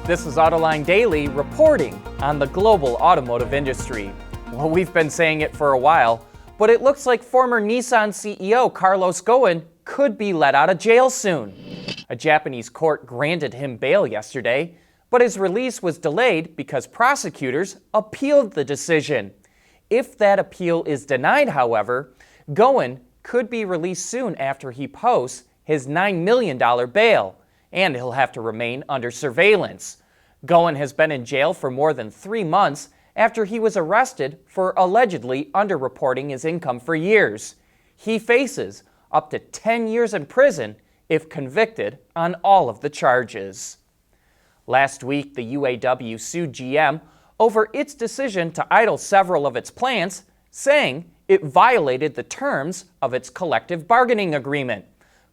This is Autoline Daily reporting on the global automotive industry. Well, we've been saying it for a while, but it looks like former Nissan CEO Carlos Ghosn could be let out of jail soon. A Japanese court granted him bail yesterday, but his release was delayed because prosecutors appealed the decision. If that appeal is denied, however, Ghosn could be released soon after he posts his $9 million bail, and he'll have to remain under surveillance. Ghosn has been in jail for more than 3 months after he was arrested for allegedly underreporting his income for years. He faces up to 10 years in prison if convicted on all of the charges. Last week, the UAW sued GM over its decision to idle several of its plants, saying it violated the terms of its collective bargaining agreement.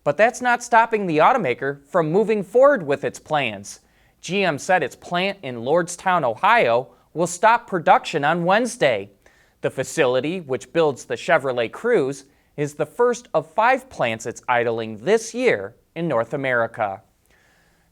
But that's not stopping the automaker from moving forward with its plans. GM said its plant in Lordstown, Ohio, will stop production on Wednesday. The facility, which builds the Chevrolet Cruze, is the first of 5 plants it's idling this year in North America.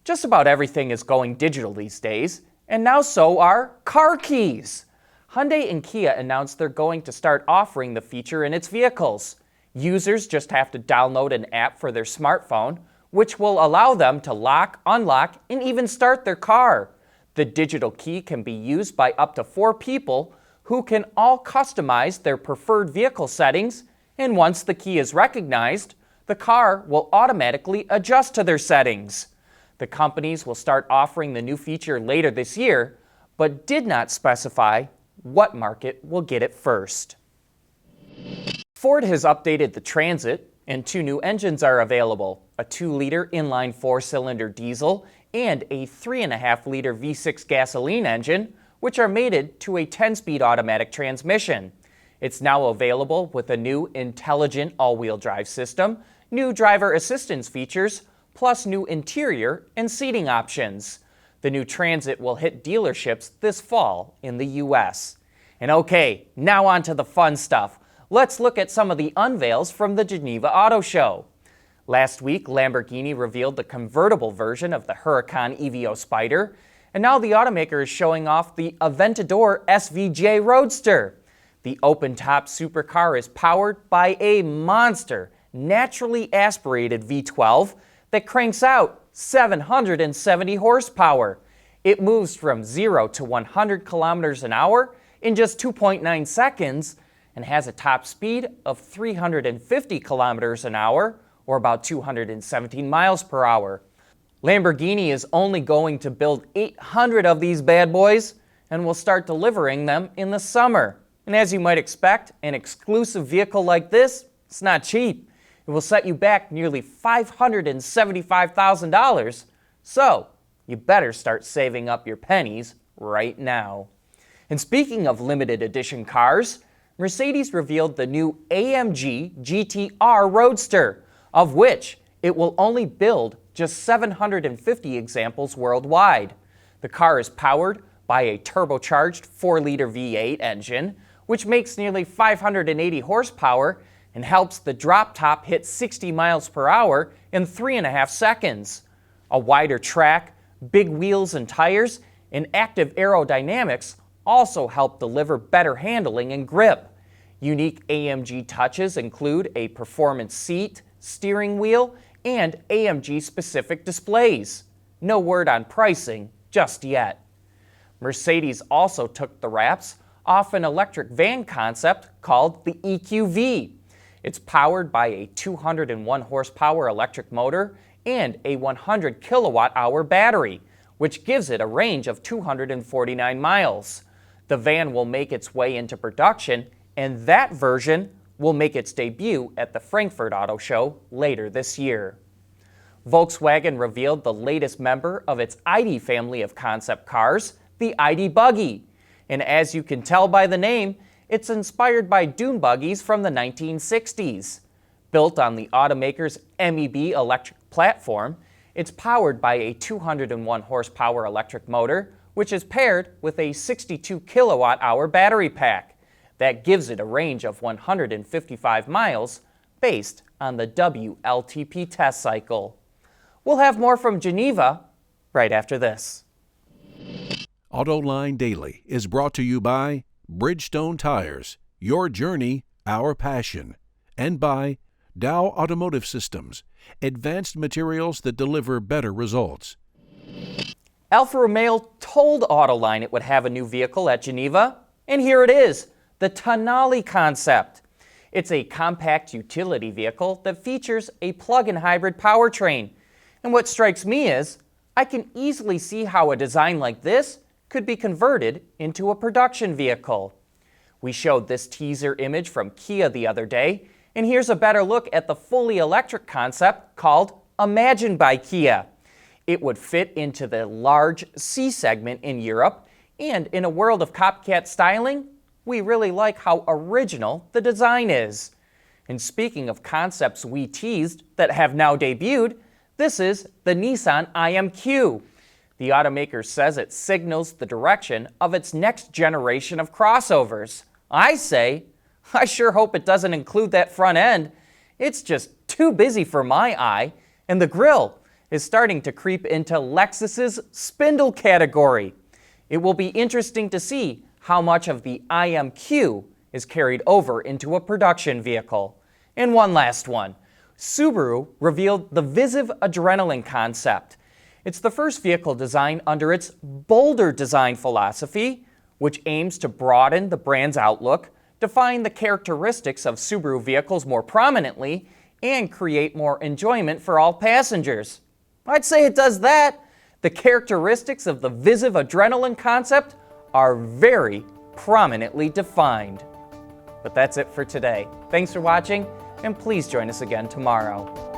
Just about everything is going digital these days, and now so are car keys. Hyundai and Kia announced they're going to start offering the feature in its vehicles. Users just have to download an app for their smartphone, which will allow them to lock, unlock, and even start their car. The digital key can be used by up to 4 people who can all customize their preferred vehicle settings, and once the key is recognized, the car will automatically adjust to their settings. The companies will start offering the new feature later this year, but did not specify what market will get it first. Ford has updated the Transit, and 2 new engines are available, a 2-liter inline 4-cylinder diesel and a 3.5-liter V6 gasoline engine, which are mated to a 10-speed automatic transmission. It's now available with a new intelligent all-wheel drive system, new driver assistance features, plus new interior and seating options. The new Transit will hit dealerships this fall in the U.S. And okay, now on to the fun stuff. Let's look at some of the unveils from the Geneva Auto Show. Last week, Lamborghini revealed the convertible version of the Huracan EVO Spider, and now the automaker is showing off the Aventador SVJ Roadster. The open-top supercar is powered by a monster, naturally aspirated V12 that cranks out 770 horsepower. It moves from 0 to 100 kilometers an hour in just 2.9 seconds and has a top speed of 350 kilometers an hour, or about 217 miles per hour. Lamborghini is only going to build 800 of these bad boys and will start delivering them in the summer. And as you might expect, an exclusive vehicle like this, it's not cheap. It will set you back nearly $575,000, so you better start saving up your pennies right now. And speaking of limited edition cars, Mercedes revealed the new AMG GT R Roadster, of which it will only build just 750 examples worldwide. The car is powered by a turbocharged 4-liter V8 engine, which makes nearly 580 horsepower and helps the drop top hit 60 miles per hour in 3.5 seconds. A wider track, big wheels and tires, and active aerodynamics also help deliver better handling and grip. Unique AMG touches include a performance seat, steering wheel, and AMG-specific displays. No word on pricing just yet. Mercedes also took the wraps off an electric van concept called the EQV. It's powered by a 201 horsepower electric motor and a 100 kilowatt-hour battery, which gives it a range of 249 miles. The van will make its way into production, and that version will make its debut at the Frankfurt Auto Show later this year. Volkswagen revealed the latest member of its ID family of concept cars, the ID Buggy. And as you can tell by the name, it's inspired by dune buggies from the 1960s. Built on the automaker's MEB electric platform, it's powered by a 201 horsepower electric motor, which is paired with a 62 kilowatt-hour battery pack. That gives it a range of 155 miles based on the WLTP test cycle. We'll have more from Geneva right after this. Autoline Daily is brought to you by Bridgestone Tires, your journey, our passion, and by Dow Automotive Systems, advanced materials that deliver better results. Alfa Romeo told Autoline it would have a new vehicle at Geneva, and here it is, the Tonale concept. It's a compact utility vehicle that features a plug-in hybrid powertrain. And what strikes me is, I can easily see how a design like this could be converted into a production vehicle. We showed this teaser image from Kia the other day, and here's a better look at the fully electric concept called Imagine by Kia. It would fit into the large C segment in Europe, and in a world of copycat styling, we really like how original the design is. And speaking of concepts we teased that have now debuted, this is the Nissan IMQ. The automaker says it signals the direction of its next generation of crossovers. I say, I sure hope it doesn't include that front end. It's just too busy for my eye, and the grille is starting to creep into Lexus's spindle category. It will be interesting to see how much of the IMQ is carried over into a production vehicle. And one last one. Subaru revealed the VIZIV Adrenaline concept. It's the first vehicle designed under its bolder design philosophy, which aims to broaden the brand's outlook, define the characteristics of Subaru vehicles more prominently, and create more enjoyment for all passengers. I'd say it does that. The characteristics of the VIZIV Adrenaline concept are very prominently defined. But that's it for today. Thanks for watching, and please join us again tomorrow.